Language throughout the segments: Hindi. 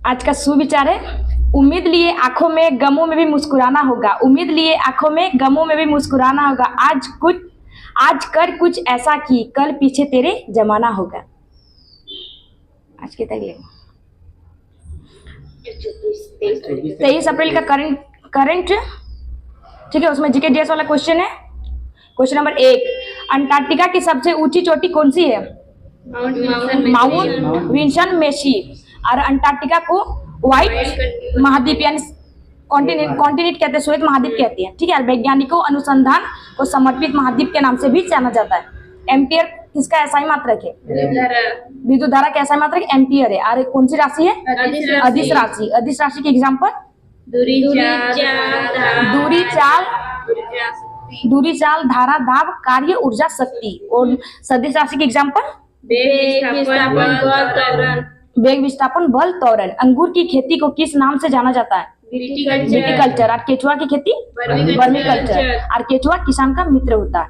आज का सुविचार है, उम्मीद लिए आंखों में गमों में भी मुस्कुराना होगा। उम्मीद लिए आंखों में गमों में भी मुस्कुराना होगा। आज कर कुछ ऐसा कि कल पीछे तेरे जमाना होगा। आज के तक 23 अप्रैल का करंट ठीक है, उसमें जीके डीएस वाला क्वेश्चन है। क्वेश्चन नंबर 1, अंटार्कटिका की सबसे ऊंची चोटी कौन सी है? Mount Vinson Massif. और अंटार्कटिका को व्हाइट महाद्वीप यानी कॉन्टिनेंट कहते हैं, श्वेत महाद्वीप कहते हैं। ठीक है, वैज्ञानिकों अनुसंधान को समर्पित महाद्वीप के नाम से भी जाना जाता है। एम्पियर किसका एसआई मात्रक है? विद्युत धारा का एसआई मात्रक एम्पियर है। और कौन सी राशि है? अदिश राशि। अदिश राशि के एग्जाम्पल दूरी चाल धारा दाब कार्य ऊर्जा शक्ति। और सदिश राशि के एग्जाम्पल वेग विस्थापन बल त्वरण। अंगूर की खेती को किस नाम से जाना जाता है? विटीकल्चर। और केचुआ की खेती वर्मीकल्चर। और केचुआ किसान का मित्र होता है।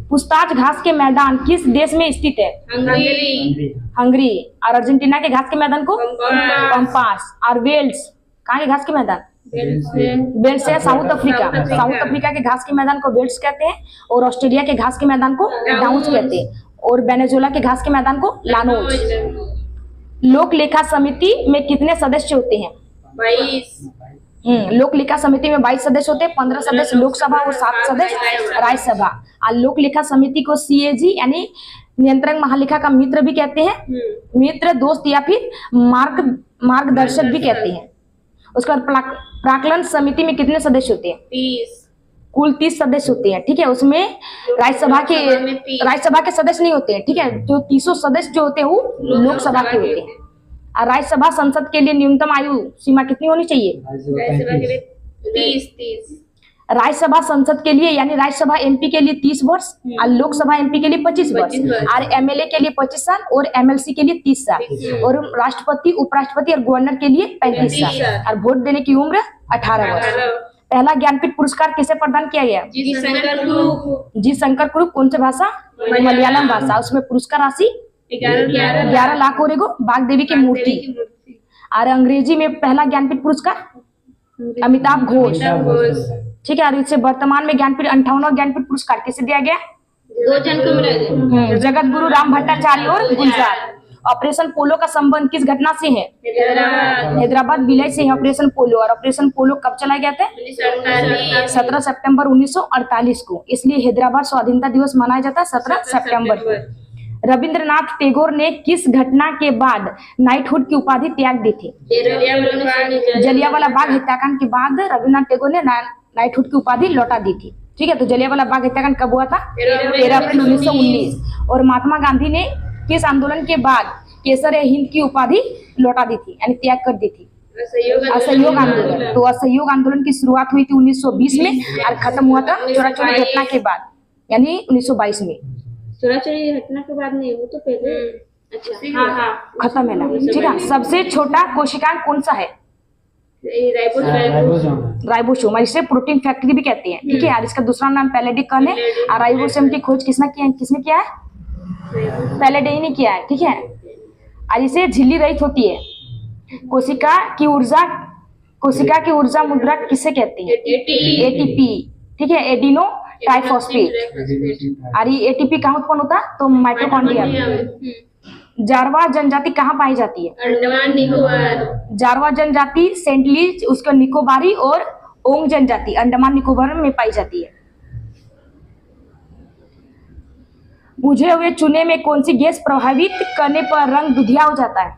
पूछताछ घास के मैदान किस देश में स्थित है? हंगरी। और अर्जेंटीना के घास के मैदान को पंपास। और वेल्स कहाँ के घास के मैदान? वेल्स है साउथ अफ्रीका। साउथ अफ्रीका के घास के मैदान को वेल्स कहते हैं। और ऑस्ट्रेलिया के घास के मैदान को डाउन्स कहते हैं। और वेनेजुएला के घास के मैदान को लानोज। लोक लेखा समिति में कितने सदस्य होते हैं? 22। लोक लेखा समिति में 22 सदस्य होते हैं। 15 सदस्य लोकसभा और 7 सदस्य राज्यसभा। और लोक लेखा समिति को सीएजी यानी नियंत्रक महालेखा का मित्र भी कहते हैं। मित्र, दोस्त या फिर मार्गदर्शक भी कहते हैं। उसके बाद प्राक्कलन समिति में कितने सदस्य होते हैं? 30। कुल 30 सदस्य होते हैं। ठीक है, उसमें राज्यसभा के सदस्य नहीं होते हैं। ठीक है, जो 30 सदस्य जो होते हैं वो लोकसभा के होते हैं। और राज्यसभा संसद के लिए न्यूनतम आयु सीमा कितनी होनी चाहिए? 30। राज्यसभा संसद के लिए यानी राज्यसभा एमपी के लिए 30 वर्ष और लोकसभा एमपी के लिए 25 वर्ष और एमएलए के लिए 25 साल और एमएलसी के लिए 30 साल और राष्ट्रपति, उपराष्ट्रपति और गवर्नर के लिए 35 साल और वोट देने की उम्र 18 वर्ष। पहला ज्ञानपीठ पुरस्कार किसे प्रदान किया गया? जी शंकर कुरुप। कौन सी भाषा? मलयालम भाषा। उसमें पुरस्कार राशि 11 लाख और एगो बाग देवी की मूर्ति। और अंग्रेजी में पहला ज्ञानपीठ पुरस्कार अमिताभ घोष। ठीक है, और इससे वर्तमान में ज्ञानपीठ 58वां ज्ञानपीठ पुरस्कार किसे दिया गया? 2 जन को मिला। जगत गुरु राम भट्टाचार्य और गुलजार। ऑपरेशन पोलो का संबंध किस घटना से है? हैदराबाद विलय से है ऑपरेशन पोलो। और ऑपरेशन पोलो कब चलाया गया था? 17 सितंबर 1948 को। इसलिए हैदराबाद स्वाधीनता दिवस मनाया जाता है 17 सितंबर को। रविंद्रनाथ टैगोर ने किस घटना के बाद नाइटहुड की उपाधि त्याग दी थी? जलियांवाला बाग हत्याकांड के बाद रविंद्रनाथ टैगोर ने नाइटहुड की उपाधि लौटा दी थी। ठीक है, तो जलियांवाला बाग हत्याकांड कब हुआ था? 13 अप्रैल 1919। और महात्मा गांधी ने किस आंदोलन के बाद केसर-ए-हिंद की उपाधि लौटा दी थी यानी त्याग कर दी थी? असहयोग आंदोलन। तो असहयोग आंदोलन की शुरुआत हुई थी 1920 में और खत्म हुआ था चौराचौरी घटना के बाद यानी 1922 में। चौराचौरी घटना के बाद नहीं, वो तो पहले अच्छा खत्म है ना। ठीक है, सबसे छोटा कोशिकांग कौन सा है? राइबोसोम। और इसे प्रोटीन फैक्ट्री भी कहते हैं। ठीक है, और इसका दूसरा नाम पैलेडिकन है। और राइबोसोम की खोज किसने किया है? पैलेडी ने किया है। ठीक है, और इसे झिल्ली रहित होती है। कोशिका की ऊर्जा मुद्रा किसे कहते हैं? एटीपी। ठीक है, एडिनो ट्राइफॉस्फेट। और ये एटीपी कहाँ उत्पन्न होता है? तो माइटोकॉन्ड्रिया में। जारवा जनजाति कहाँ पाई जाती है? अंडमान निकोबार। जारवा जनजाति सेंट लीज, उसका निकोबारी और ओंग जनजाति अंडमान निकोबार में पाई जाती है। बुझे हुए चूने में कौन सी गैस प्रभावित करने पर रंग दुधिया हो जाता है?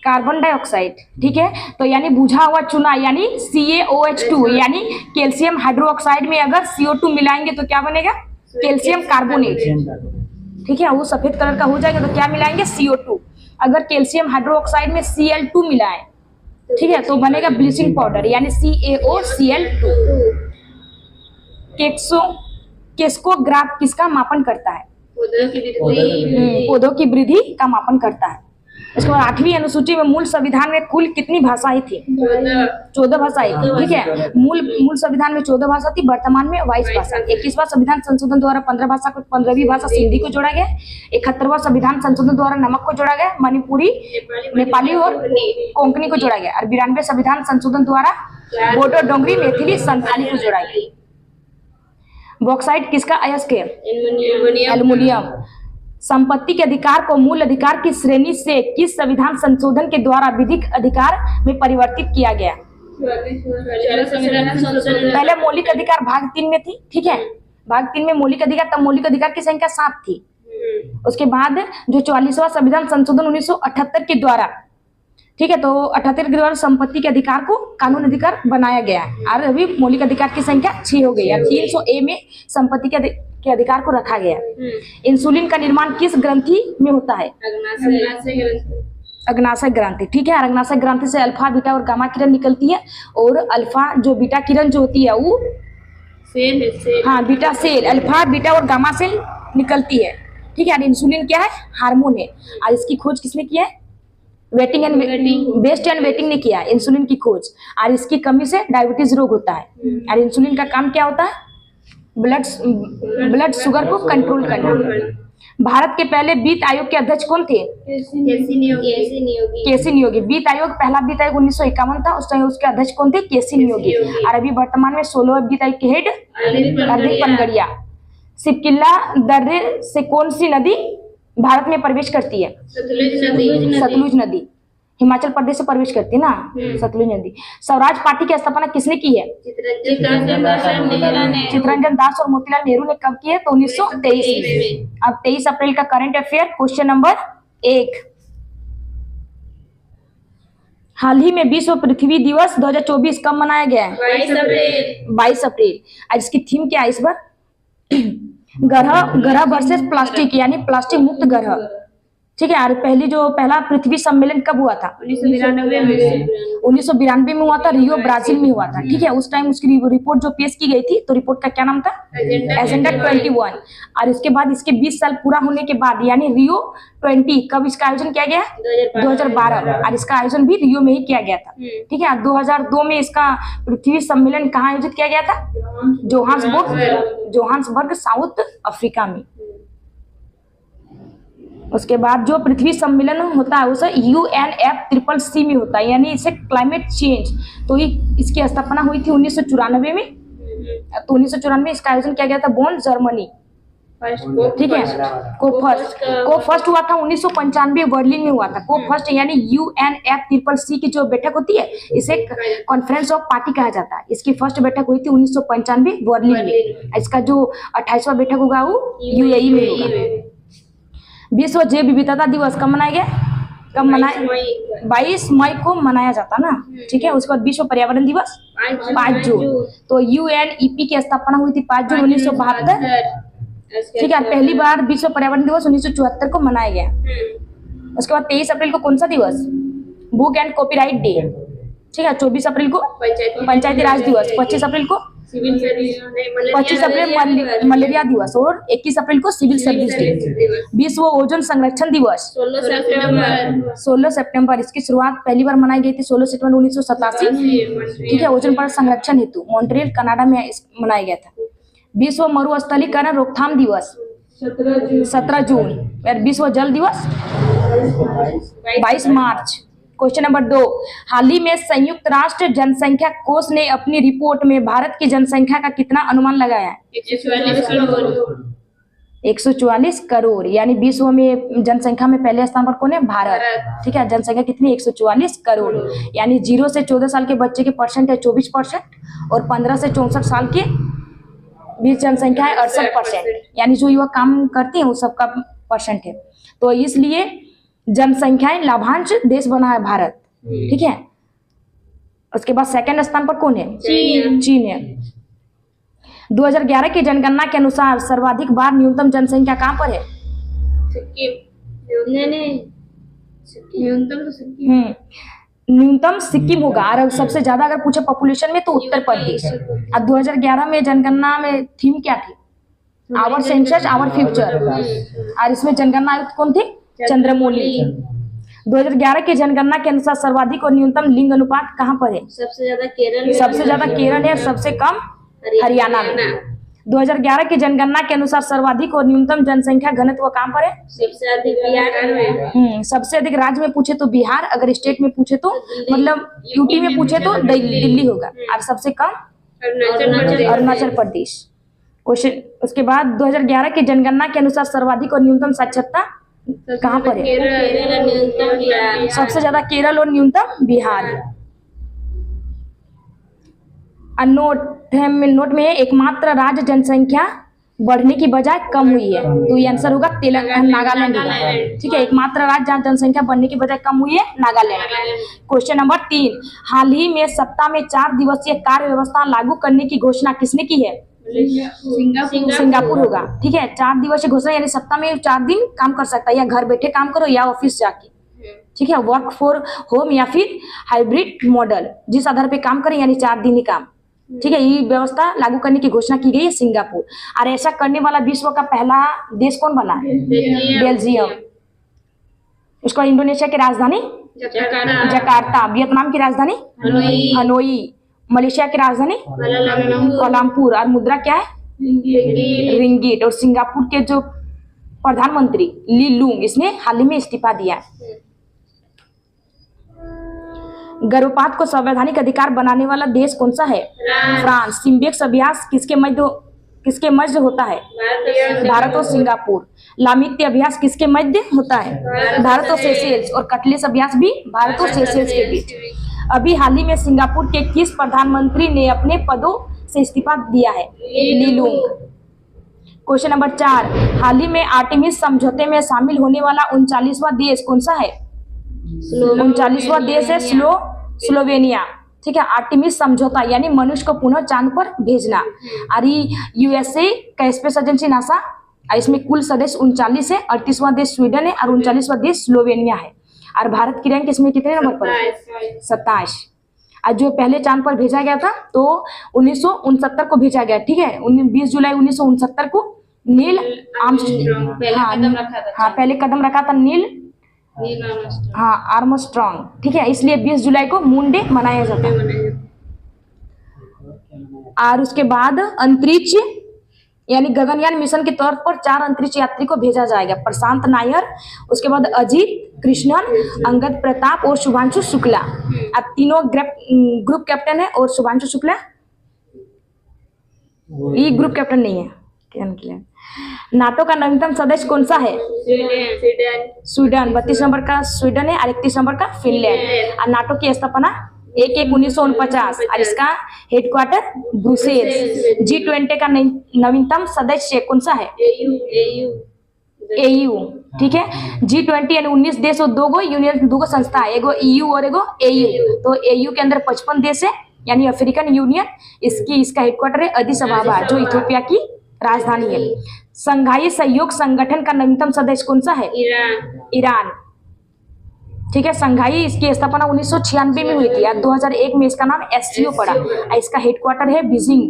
Carbon dioxide. ठीक है, तो यानी बुझा हुआ चूना यानी CaOH2 यानी कैल्शियम हाइड्रोक्साइड में अगर CO2 मिलाएंगे तो क्या बनेगा? Calcium carbonate. ठीक है, वो सफेद कलर का हो जाएगा तो क्या मिलाएंगे? CO2। अगर कैल्शियम हाइड्रोक्साइड में Cl2 मिलाएं, ठीक है, तो बनेगा ब्लीचिंग पाउडर यानी CaOCl2। किसका मापन करता है? पौधों की वृद्धि का मापन करता है। उसके बाद 8वीं अनुसूची में मूल संविधान में कुल कितनी भाषाएं थी? 14 भाषाएं थी। ठीक है, मूल संविधान में 14 भाषा थी, वर्तमान में 22 भाषा। 21वां संविधान संशोधन द्वारा 15 भाषा को 15वीं भाषा सिंधी को जोड़ा गया। 71वां संविधान संशोधन द्वारा नमक को जोड़ा गया, मणिपुरी, नेपाली और कोंकणी को जोड़ा गया। और 92वें संविधान संशोधन द्वारा बोडो, डोंगरी, मैथिली, संथाली को जोड़ा गया। बॉक्साइट किसका अयस्क है? एल्युमिनियम। संपत्ति के अधिकार को मूल अधिकार की श्रेणी से किस संविधान संशोधन के द्वारा विधिक अधिकार में परिवर्तित किया गया? पहले मौलिक अधिकार भाग 3 में थी। ठीक है, भाग 3 में मौलिक अधिकार, तब मौलिक अधिकार की संख्या 7 थी। उसके बाद जो 44वां संविधान संशोधन 1978 के द्वारा, ठीक है, तो 78 के द्वारा संपत्ति के अधिकार को कानून अधिकार बनाया गया है। और अभी मौलिक अधिकार की संख्या 6 हो गई है। 300A में संपत्ति के अधिकार को रखा गया है। इंसुलिन का निर्माण किस ग्रंथि में होता है? अग्नाशय ग्रंथि। ठीक है, अग्नाशय ग्रंथि से अल्फा, बीटा और गामा किरण निकलती है। और अल्फा जो बीटा किरण जो होती है वो हाँ बीटा सेल, अल्फा, बीटा और गामा सेल निकलती है। ठीक है, इंसुलिन क्या है? हार्मोन है। और इसकी खोज किसने किया है? वेटिंग एंड वेटिंग ने किया इंसुलिन की खोज। और इसकी कमी से डायबिटीज रोग होता है। और इंसुलिन का काम क्या होता है? ब्लड शुगर को कंट्रोल करना। भारत के पहले वित्त आयोग के अध्यक्ष कौन थे? केसी नियोगी। वित्त आयोग, पहला वित्त आयोग 1951 था। उस टाइम उसके अध्यक्ष कौन थे? केसी नियोगी। और अभी वर्तमान में 16वें वित्त आयोग के हेड हार्दिक पनगड़िया। सिपकिल्ला दर्रे से कौन सी नदी भारत में प्रवेश करती है? सतलुज नदी। हिमाचल प्रदेश से प्रवेश करती है ना, सतलुज नदी। स्वराज पार्टी की स्थापना किसने की है? चित्तरंजन दास और मोतीलाल नेहरू ने कब की है? तो 1923 में। अब 23 अप्रैल का करंट अफेयर, क्वेश्चन नंबर 1। हाल ही में विश्व पृथ्वी दिवस 2024 कब मनाया गया है? 22 अप्रैल। आज इसकी थीम क्या है इस बार? ग्रह वर्सेस प्लास्टिक, यानी प्लास्टिक मुक्त ग्रह। ठीक है, और पहला पृथ्वी सम्मेलन कब हुआ था? 1992 में हुआ था, रियो ब्राजील में हुआ था। ठीक है, उस टाइम उसकी रिपोर्ट जो पेश की गई थी, तो रिपोर्ट का क्या नाम था? एजेंडा 21। और इसके बाद इसके 20 साल पूरा होने के बाद, यानी रियो 20, कब इसका आयोजन किया गया? 2012। और इसका आयोजन भी रियो में ही किया गया था। ठीक है, 2002 में इसका पृथ्वी सम्मेलन कहाँ आयोजित किया गया था? जोहान्सबर्ग, साउथ अफ्रीका में। उसके बाद जो पृथ्वी सम्मेलन होता है उसे UNFCCC में होता है, यानी इसे क्लाइमेट चेंज। तो इसकी स्थापना हुई थी 1994 में। तो 1994 में इसका आयोजन किया गया था बोन, जर्मनी। ठीक है, को फर्स्ट हुआ था 1995 बर्लिन में हुआ था। को फर्स्ट यानी UNFCCC की जो बैठक होती है, इसे कॉन्फ्रेंस ऑफ पार्टी कहा जाता है। इसकी फर्स्ट बैठक हुई थी 1995 बर्लिन में। इसका जो 28वां बैठक होगा वो UAE में होगा। विश्व जैव विविधता दिवस कब मनाया गया? 22 मई को मनाया जाता ना। ठीक है, उसके बाद विश्व पर्यावरण दिवस 5 जून। तो UNEP की स्थापना हुई थी 5 जून 1972। ठीक है, पहली बार विश्व पर्यावरण दिवस 1974 को मनाया गया। उसके बाद 23 अप्रैल को कौन सा दिवस? Book and copyright day. ठीक है, 24 अप्रैल को पंचायती राज दिवस, 25 अप्रैल को 25 अप्रैल मलेरिया दिवस और 21 अप्रैल को सिविल सर्विस डे। विश्व ओजोन संरक्षण दिवस 16 सितंबर। इसकी शुरुआत पहली बार मनाई गई थी 16 सितंबर 1987। ठीक है, ओजोन परत संरक्षण हेतु मॉन्ट्रियल कनाडा में मनाया गया था। विश्व मरुस्थलीकरण रोकथाम दिवस 17 जून। विश्व जल दिवस 22 मार्च। क्वेश्चन नंबर 2, हाल ही में संयुक्त राष्ट्र जनसंख्या कोष ने अपनी रिपोर्ट में भारत की जनसंख्या का कितना अनुमान लगाया है? 144 करोड़। यानी विश्व में जनसंख्या में पहले स्थान पर कौन है? भारत। ठीक है, जनसंख्या कितनी? 144 करोड़। यानी 0 से 14 साल के बच्चे की परसेंट है 24% और 15 से 64 साल के बीच जनसंख्या है 68%। यानी जो युवा काम करते हैं वो सबका परसेंट है। तो इसलिए जनसंख्याएं लाभांश देश बना है भारत। ठीक है, उसके बाद सेकंड स्थान पर कौन है? चीन है। 2011 की जनगणना के अनुसार सर्वाधिक बार न्यूनतम जनसंख्या कहां पर है? न्यूनतम सिक्किम होगा। और सबसे ज्यादा अगर पूछे पॉपुलेशन में तो उत्तर प्रदेश। अब 2011 में जनगणना में थीम क्या थी? Our census our future. और इसमें जनगणना आयुक्त कौन थे? चंद्रमौली। 2011 की जनगणना के अनुसार सर्वाधिक और न्यूनतम लिंग अनुपात कहाँ पर है? सबसे ज्यादा केरल में, सबसे ज्यादा केरल है और सबसे कम हरियाणा में। 2011 की जनगणना के अनुसार सर्वाधिक और न्यूनतम जनसंख्या घनत्व कहाँ पर है? सबसे अधिक बिहार में, सबसे अधिक राज्य में पूछे तो बिहार, अगर स्टेट में पूछे तो मतलब यूटी में पूछे तो दिल्ली होगा, और सबसे कम अरुणाचल प्रदेश। क्वेश्चन उसके बाद 2011 की जनगणना के अनुसार सर्वाधिक और न्यूनतम साक्षरता कहाँ पर है? केरल न्यूनतम बिहार, सबसे ज्यादा केरल और न्यूनतम बिहार। नोट में एकमात्र राज्य जनसंख्या बढ़ने की बजाय कम हुई है, तो ये आंसर होगा तेलंगाना, नागालैंड होगा। ठीक है, एकमात्र राज्य जहाँ जनसंख्या बढ़ने की बजाय कम हुई है नागालैंड। क्वेश्चन नंबर 3, हाल ही में सप्ताह में 4 दिवसीय कार्य व्यवस्था लागू करने की घोषणा किसने की है? सिंगापुर होगा। ठीक है, 4 दिवसीय घोषणा यानी सप्ताह में 4 दिन काम कर सकता है, या घर बैठे काम करो या ऑफिस जाके। ठीक है, वर्क फॉर होम या फिर हाइब्रिड मॉडल, जिस आधार पे काम करें यानी 4 दिन ही काम। ठीक है, ये व्यवस्था लागू करने की घोषणा की गई है सिंगापुर। और ऐसा करने वाला विश्व का पहला देश कौन बना है? बेल्जियम। उसका इंडोनेशिया की राजधानी जकार्ता, वियतनाम की राजधानी हनोई, मलेशिया की राजधानी कोलंबोर, और मुद्रा क्या है? रिंगिट। और सिंगापुर के जो प्रधानमंत्री ली लूंग, इसने हाल ही में इस्तीफा दिया है। गर्भपात को संवैधानिक अधिकार बनाने वाला देश कौन सा है? फ्रांस। सिम्बियक्स अभ्यास किसके मध्य होता है? भारत और सिंगापुर। लामित्य अभ्यास किसके मध्य होता है? भारत और सेशेल्स। और कटलेस अभ्यास भी भारत और सेशेल्स के बीच। अभी हाल ही में सिंगापुर के किस प्रधानमंत्री ने अपने पदों से इस्तीफा दिया है? ली लूंग। क्वेश्चन नंबर 4, हाल ही में आर्टेमिस समझौते में शामिल होने वाला 39वां देश कौन सा है? 39वां देश है स्लोवेनिया। ठीक है, आर्टेमिस समझौता यानी मनुष्य को पुनः चांद पर भेजना। और यूएसए का स्पेस एजेंसी नासा, इसमें कुल सदस्य 39 है। 38वां देश स्वीडन है और 39वां देश स्लोवेनिया है। और भारत की रैंक इसमें कितने नंबर पर है? 27। आज जो पहले चांद पर भेजा गया था तो 1969 को भेजा गया। ठीक है, 20 जुलाई 1969 को नील आर्मस्ट्रॉन्ग, पहले कदम रखा था नील आर्मस्ट्रॉन्ग। ठीक है, इसलिए 20 जुलाई को मून डे मनाया जाता है। और उसके बाद अंतरिक्ष यानी गगनयान मिशन के तौर पर 4 अंतरिक्ष यात्री को भेजा जाएगा। प्रशांत नायर, उसके बाद अजीत कृष्णन, अंगद प्रताप और शुभांशु शुक्ला। अब तीनों ग्रुप कैप्टन है और शुभांशु शुक्ला ये ग्रुप कैप्टन नहीं है। क्या निकला? नाटो का नवीनतम सदस्य कौन सा है? स्वीडन। 32 नंबर का स्वीडन है और 31 नंबर का फिनलैंड। और नाटो की स्थापना 1/1/1949 और इसका हेडक्वार्टर ब्रुसेल्स। G20 का नवीनतम सदस्य कौन सा है? AU। ठीक है, G20 यानी 19 देश और 2 यूनियन, 2 संस्था है, एगो EU और एगो AU। तो AU के अंदर 55 देश है यानी अफ्रीकन यूनियन। इसका हेडक्वार्टर है अदिस अबाबा जो इथियोपिया की राजधानी है। संघाई सहयोग संगठन का नवीनतम सदस्य कौन सा है? ईरान। ठीक है, संघाई इसकी स्थापना 1996 में हुई थी और 2001 में इसका नाम SCO पड़ा। इसका हेडक्वार्टर है बीजिंग।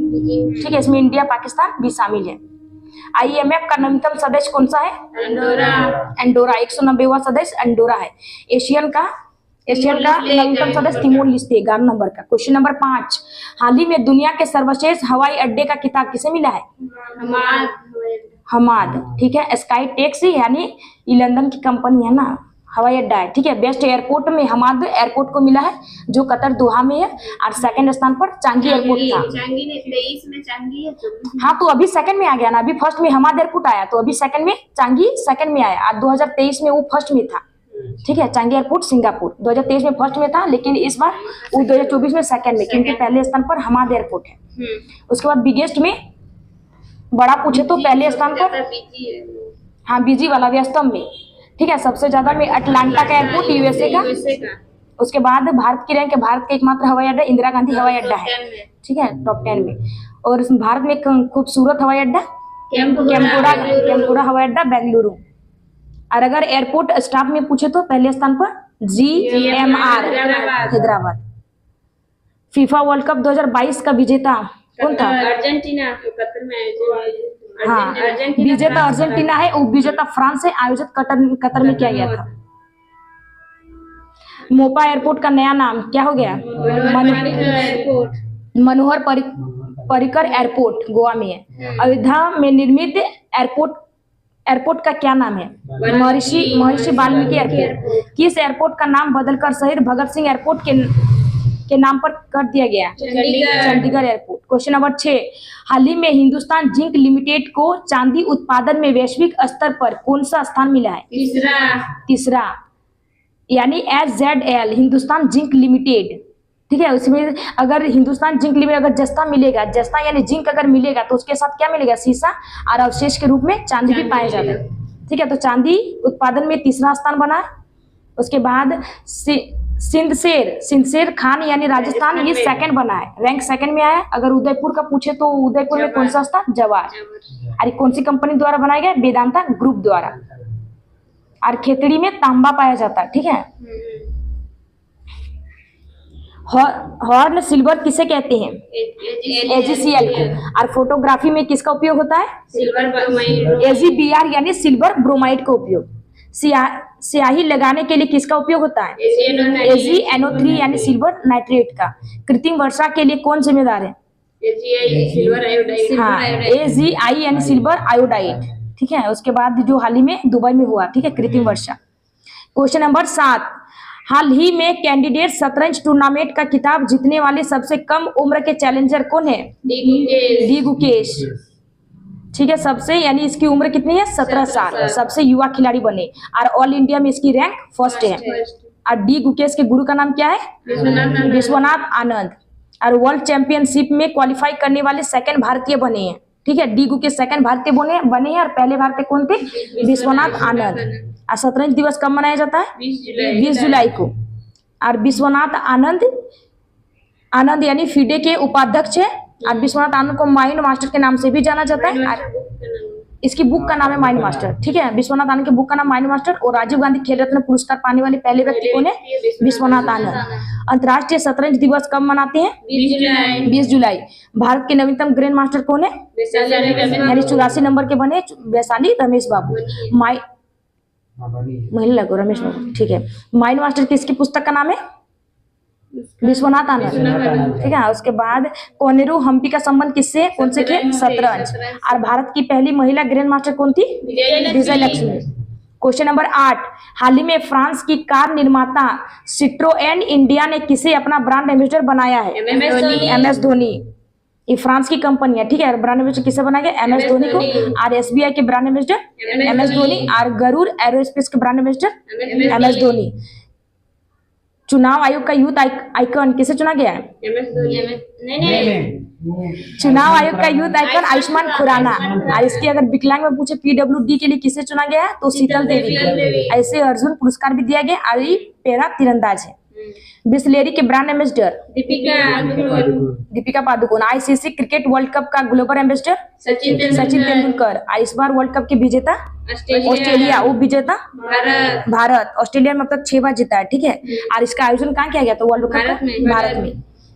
ठीक है, इसमें इंडिया पाकिस्तान भी शामिल है। IMF का नवीनतम सदस्य कौन सा है? एंडोरा। 190वां सदस्य एंडोरा है। एशियन का नवीनतम सदस्य तिमोर लिस्ते 11 नंबर का। क्वेश्चन नंबर 5, हाल ही में दुनिया के सर्वश्रेष्ठ हवाई अड्डे का खिताब किसे मिला है? हमाद। ठीक है, स्काई टैक्सी यानी ये लंदन की कंपनी है ना, हवाई अड्डा है। ठीक है, बेस्ट एयरपोर्ट में हमाद एयरपोर्ट को मिला है जो कतर दोहा में है। और सेकंड स्थान पर चांगी एयरपोर्ट था। चांगी ने 23 में चांगी है। हाँ, तो अभी सेकंड में आ गया ना, अभी फर्स्ट में हमाद एयरपोर्ट आया, तो अभी सेकंड में चांगी सेकंड में आया। और 2023 में वो फर्स्ट में था। ठीक है, चांगी एयरपोर्ट सिंगापुर 2023 में फर्स्ट में था, लेकिन इस बार वो 2024 में सेकंड में, क्योंकि पहले स्थान पर हमाद एयरपोर्ट है। उसके बाद बिगेस्ट में बड़ा पूछे तो पहले स्थान पर हाँ बीजी वाला व्यस्तम में। ठीक है, सबसे ज्यादा में अटलांटा का एयरपोर्ट USA का। उसके बाद भारत की रैंक, भारत का एकमात्र हवाई अड्डा इंदिरा गांधी हवाई अड्डा है। ठीक है, टॉप 10 में। और भारत में खूबसूरत हवाई अड्डा केम्पुड़ा हवाई अड्डा बेंगलुरु। और अगर एयरपोर्ट स्टाफ में पूछे तो पहले स्थान पर GMR Hyderabad. FIFA world cup 2022 का विजेता कौन था? अर्जेंटीना। कतर में आयोजित। हाँ, विजेता अर्जेंटीना है, उप विजेता फ्रांस है। आयोजित कतर में किया गया था। मोपा एयरपोर्ट का नया नाम क्या हो गया? एयरपोर्ट। मनोहर पर्रिकर एयरपोर्ट गोवा में है। अयोध्या में निर्मित एयरपोर्ट का क्या नाम है? महर्षि वाल्मीकि एयरपोर्ट। किस एयरपोर्ट का नाम बदलकर शहीद भगत सिंह एयरपोर्ट के नाम पर कर दिया गया? चंडीगढ़ एयरपोर्ट। क्वेश्चन नंबर 6, हाल ही में हिंदुस्तान जिंक लिमिटेड को चांदी उत्पादन में वैश्विक स्तर पर कौन सा स्थान मिला है? तीसरा, यानी SZL हिंदुस्तान जिंक लिमिटेड, ठीक है। उसमें अगर हिंदुस्तान जिंक लिमिटेड अगर जस्ता मिलेगा, जस्ता यानी जिंक अगर मिलेगा तो उसके साथ क्या मिलेगा? शीशा, और अवशेष के रूप में चांदी भी पाया जाता है, ठीक है। तो चांदी उत्पादन में तीसरा स्थान बना है। उसके बाद सिंदशेर खान यानी राजस्थान, ये सेकंड बना है, रैंक सेकंड में आया। अगर उदयपुर का पूछे तो उदयपुर में कौन सा स्थान? जवार। अरे कौन सी कंपनी द्वारा बनाया गया? वेदांता ग्रुप द्वारा। और खेतड़ी में तांबा पाया जाता है, ठीक है। हॉर्न सिल्वर किसे कहते हैं? AgCl को। और फोटोग्राफी में किसका उपयोग होता है? AgBr यानी सिल्वर ब्रोमाइड का उपयोग। स्याही लगाने के लिए किसका उपयोग होता है? AgNO3 यानी सिल्वर नाइट्रेट का। कृत्रिम वर्षा के लिए कौन जिम्मेदार है? हाँ, AgI यानी सिल्वर आयोडाइड, ठीक है। उसके बाद जो हाल ही में दुबई में हुआ, ठीक है, कृत्रिम वर्षा। क्वेश्चन नंबर 7, हाल ही में कैंडिडेट शतरंज टूर्नामेंट का खिताब जीतने वाले सबसे कम उम्र के चैलेंजर कौन है? डी गुकेश, ठीक है। सबसे यानी इसकी उम्र कितनी है? 17 साल। सबसे युवा खिलाड़ी बने और ऑल इंडिया में इसकी रैंक फर्स्ट है। और डी गुकेश के गुरु का नाम क्या है? विश्वनाथ आनंद। और वर्ल्ड चैंपियनशिप में क्वालिफाई करने वाले सेकंड भारतीय बने हैं, ठीक है। डी गुकेश सेकंड भारतीय बने हैं और पहले भारतीय कौन थे? विश्वनाथ आनंद। और शतरंज दिवस कब मनाया जाता है? 20 जुलाई को। और विश्वनाथ आनंद यानी फीडे के उपाध्यक्ष है। और विश्वनाथ आनंद को माइंड मास्टर के नाम से भी जाना जाता है। और इसकी बुक का नाम है माइंड मास्टर, ठीक है। विश्वनाथ आनंद की बुक का नाम माइंड मास्टर। और राजीव गांधी खेल रत्न पुरस्कार पाने वाले पहले व्यक्ति कौन है? विश्वनाथ आनंद। अंतर्राष्ट्रीय शतरंज दिवस कब मनाते हैं? 20 जुलाई। भारत के नवीनतम ग्रैंड मास्टर कौन है? यानी 84 नंबर के बने वैशाली रमेश बाबू। महिला को रमेश बाबू, ठीक है। माइंड मास्टर किसकी पुस्तक का नाम है? विश्वनाथ आनंद, ठीक है। उसके बाद कोनेरू हम्पी का संबंध किससे? कौन से खेल? शतरंज। और भारत की पहली महिला ग्रैंड मास्टर कौन थी? विजय लक्ष्मी। क्वेश्चन नंबर 8, हाल ही में फ्रांस की कार निर्माता सिट्रोएन इंडिया ने किसे अपना ब्रांड एम्बेसडर बनाया है? MS धोनी। ये फ्रांस की कंपनी है, ठीक है। ब्रांड एम्बेसडर किसे बनाया गया? MS धोनी को। और SBI के ब्रांड एम्बेसडर MS धोनी। और गरुड़ एरोस्पेस के ब्रांड एम्बेसडर MS धोनी। चुनाव आयोग का यूथ आइकन किसे चुना गया है? चुनाव आयोग का यूथ आइकन आयुष्मान खुराना। और इसकी अगर विकलांग में पूछे PWD के लिए किसे चुना गया है? तो शीतल देवी। ऐसे अर्जुन पुरस्कार भी दिया गया। और ये पैरा तीरंदाज है। बिस्लेरी के brand ambassador Deepika Padukone. ICC cricket world cup का ग्लोबल एम्बेसडर सचिन तेंदुलकर। और इस बार वर्ल्ड कप के विजेता ऑस्ट्रेलिया, उप विजेता भारत। ऑस्ट्रेलिया में अब तक 6 बार जीता है, ठीक है। और इसका आयोजन कहाँ किया गया? तो वर्ल्ड कप भारत में।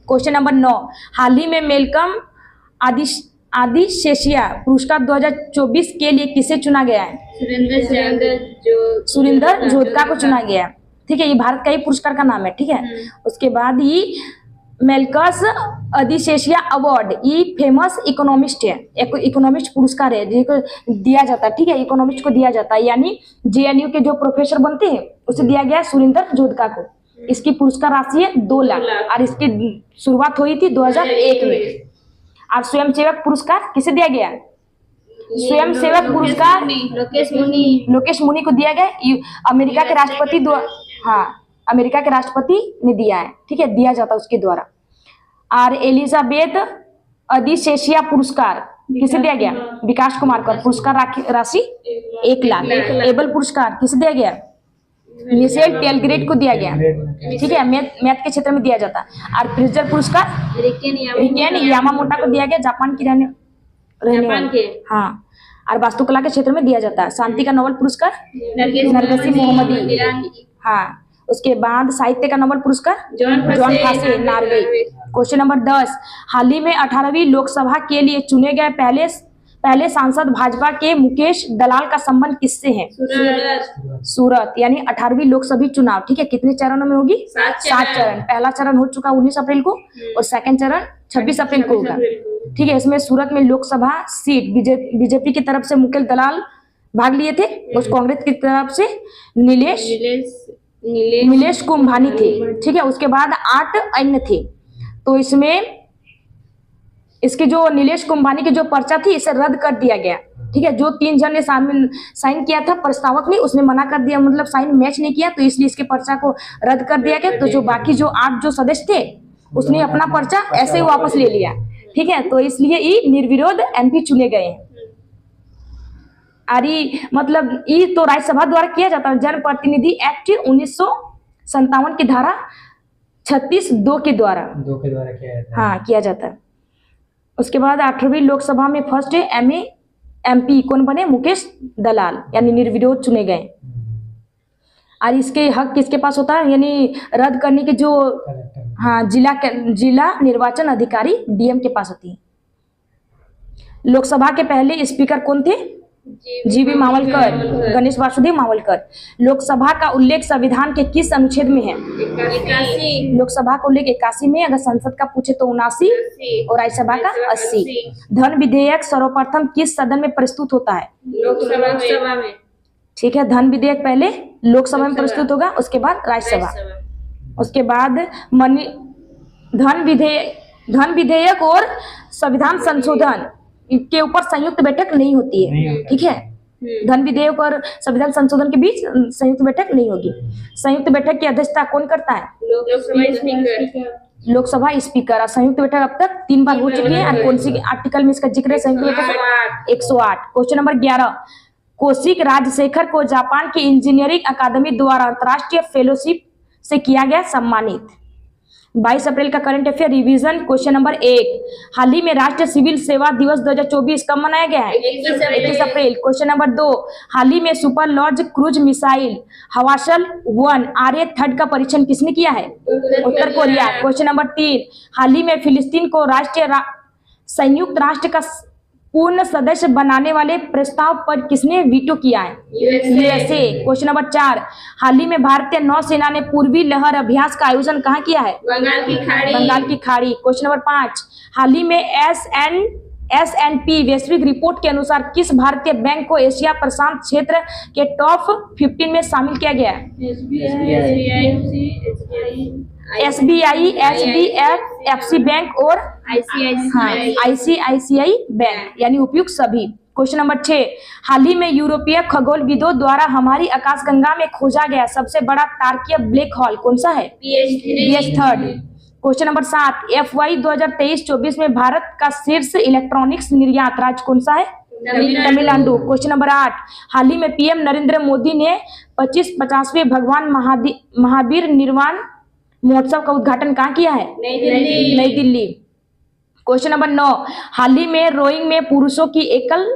क्वेश्चन नंबर 9, हाल ही में मेलकम आदिशेषिया पुरस्कार 2024 के लिए किसे चुना गया है? सुरिंदर जोधका को चुना गया, ठीक है। ये भारत का ही पुरस्कार का नाम है, ठीक है। उसके बाद ये मेलकस अधिशेषिया अवार्ड, ये फेमस इकोनॉमिस्ट है, इकोनॉमिस्ट पुरस्कार है जिसको दिया जाता है, ठीक है। इकोनॉमिस्ट को दिया जाता है, यानी JNU के जो प्रोफेसर बनते हैं उसे दिया गया सुरिंदर जोधका को। इसकी पुरस्कार राशि है 2 लाख। और इसकी शुरुआत हुई थी 2001 में। और स्वयंसेवक पुरस्कार किसे दिया गया? स्वयंसेवक पुरस्कार लोकेश मुनि को दिया गया। अमेरिका के राष्ट्रपति अमेरिका के राष्ट्रपति ने दिया है, ठीक है, दिया जाता उसके द्वारा। और एलिजाबेथ अधिशेषिया पुरस्कार किसे दिया गया? विकास कुमार को। पुरस्कार राशि 1 लाख। एबल पुरस्कार किसे दिया गया? मिशेल टेलग्रेट को दिया गया, ठीक है। मैथ के क्षेत्र में दिया जाता है। और फ्रिजर पुरस्कार रिकेन यामामोटा को दिया गया, जापान की रहने वाले, हाँ। और वास्तुकला के क्षेत्र में दिया जाता है। शांति का नोबेल पुरस्कार नरगिस मोहम्मदी, हाँ। उसके बाद साहित्य का नोबेल पुरस्कार जॉन फासे, नॉर्वे। क्वेश्चन नंबर 10, हाल ही में 18वीं लोकसभा के लिए चुने गए पहले सांसद भाजपा के मुकेश दलाल का संबंध किससे है? सूरत। यानी 18वीं लोकसभा चुनाव, ठीक है, कितने चरणों में होगी? 7 चरण। पहला चरण हो चुका 19 अप्रैल को और सेकंड चरण 26 अप्रैल को होगा, ठीक है। इसमें सूरत में लोकसभा सीट बीजेपी की तरफ से मुकेश दलाल भाग लिए थे और कांग्रेस की तरफ से नीलेश कुंभानी थे, ठीक है। उसके बाद 8 अन्य थे। तो इसमें इसके जो नीलेश कुंभानी की जो पर्चा थी इसे रद्द कर दिया गया, ठीक है। जो 3 जन ने साइन किया था प्रस्तावक ने, उसने मना कर दिया, मतलब साइन मैच नहीं किया, तो इसलिए इसके पर्चा को रद्द कर दिया गया। तो जो बाकी जो 8 जो सदस्य थे उसने अपना पर्चा ऐसे ही वापस ले लिया, ठीक है। तो इसलिए ये निर्विरोध एमपी चुने गए हैं। मतलब ये तो राज्यसभा द्वारा किया जाता है। जनप्रतिनिधि एक्ट 1957 की धारा 36(2) के द्वारा किया जाता है। हाँ, किया जाता है। उसके बाद 18वीं लोकसभा में फर्स्ट एमपी कौन बने? मुकेश दलाल, यानी निर्विरोध चुने गए। और इसके हक किसके पास होता है? यानी रद्द करने के जो हाँ जिला निर्वाचन अधिकारी डीएम के पास होती है। लोकसभा के पहले स्पीकर कौन थे? जीवी मावलकर, गणेश वासुदेव मावलकर। लोकसभा का उल्लेख संविधान के किस अनुच्छेद में है? 81। लोकसभा का उल्लेख 81 में, अगर संसद का पूछे तो 79 और राज्यसभा का 80। धन विधेयक सर्वप्रथम किस सदन में प्रस्तुत होता है? लोकसभा में, ठीक है। धन विधेयक पहले लोकसभा में प्रस्तुत होगा, उसके बाद राज्यसभा। उसके बाद धन विधेयक और संविधान संशोधन के ऊपर संयुक्त बैठक नहीं होती है, ठीक है। धन विधेयक और संविधान संशोधन के बीच संयुक्त बैठक नहीं होगी। संयुक्त बैठक की अध्यक्षता कौन करता है? लोकसभा स्पीकर। और संयुक्त बैठक अब तक 3 बार हो चुकी है। और कौन सी आर्टिकल में इसका जिक्र है संयुक्त बैठक? 108। क्वेश्चन नंबर 11, कौशिक राजशेखर को जापान की इंजीनियरिंग अकादमी द्वारा अंतर्राष्ट्रीय फेलोशिप से किया गया सम्मानित। 22 अप्रैल का current affair revision. Question number 1, हाल ही में राष्ट्रीय सिविल सेवा दिवस 2024 कब मनाया गया है? 21 अप्रैल। क्वेश्चन नंबर 2, हाल ही में super large cruise missile Hwasal 1 RA-3 का परीक्षण किसने किया है? उत्तर कोरिया। क्वेश्चन नंबर 3, हाल ही में फिलिस्तीन को संयुक्त राष्ट्र का पूर्ण सदस्य बनाने वाले प्रस्ताव पर किसने वीटो किया है? यूएसए। क्वेश्चन नंबर 4, हाल ही में भारतीय नौसेना ने पूर्वी लहर अभ्यास का आयोजन कहाँ किया है? बंगाल की खाड़ी। क्वेश्चन नंबर 5, हाल ही में S&P वैश्विक रिपोर्ट के अनुसार किस भारतीय बैंक को एशिया प्रशांत क्षेत्र के टॉप 15 में शामिल किया गया है? SBI, HDFC बैंक और ICICI बैंक, यानी उपयुक्त सभी। क्वेश्चन नंबर 6, हाल ही में यूरोपीय खगोलविदों द्वारा हमारी आकाशगंगा में खोजा गया सबसे बड़ा तारकीय ब्लैक होल कौन सा है? BH3। क्वेश्चन नंबर 7, FY 2023-24 में भारत का शीर्ष इलेक्ट्रॉनिक्स निर्यात राज्य कौन सा है? तमिलनाडु। क्वेश्चन नंबर 8, हाल ही में PM नरेंद्र मोदी ने 50वें भगवान महावीर निर्वाण महोत्सव का उद्घाटन कहाँ किया है? नई दिल्ली। क्वेश्चन नंबर 9, हाल ही में रोइंग में पुरुषों की एकल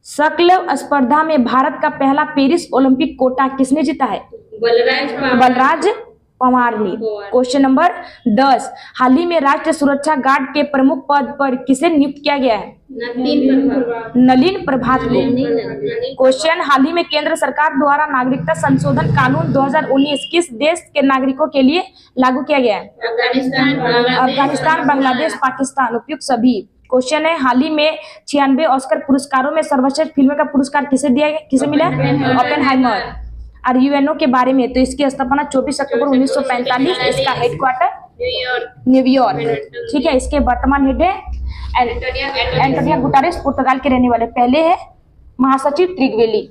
शक्ल स्पर्धा में भारत का पहला पेरिस ओलंपिक कोटा किसने जीता है? बलराज पवारनी। क्वेश्चन नंबर 10, हाल ही में राष्ट्रीय सुरक्षा गार्ड के प्रमुख पद पर किसे नियुक्त किया गया है? नलिन प्रभात को। क्वेश्चन, हाल ही में केंद्र सरकार द्वारा नागरिकता संशोधन कानून 2019 किस देश के नागरिकों के लिए लागू किया गया है? अफगानिस्तान, बांग्लादेश, पाकिस्तान, उपयुक्त सभी। क्वेश्चन है, हाल ही में 96 ऑस्कर पुरस्कारों में सर्वश्रेष्ठ फिल्म का पुरस्कार किसे दिया गया, किसे मिला? ओपेनहाइमर। और यूएनओ के बारे में, तो इसकी स्थापना 24 अक्टूबर 1945, इसका हेडक्वार्टर न्यूयॉर्क, ठीक है। इसके वर्तमान हेड है एंटोनियो गुटेरेस, पुर्तगाल के रहने वाले। पहले है महासचिव त्रिगवेली।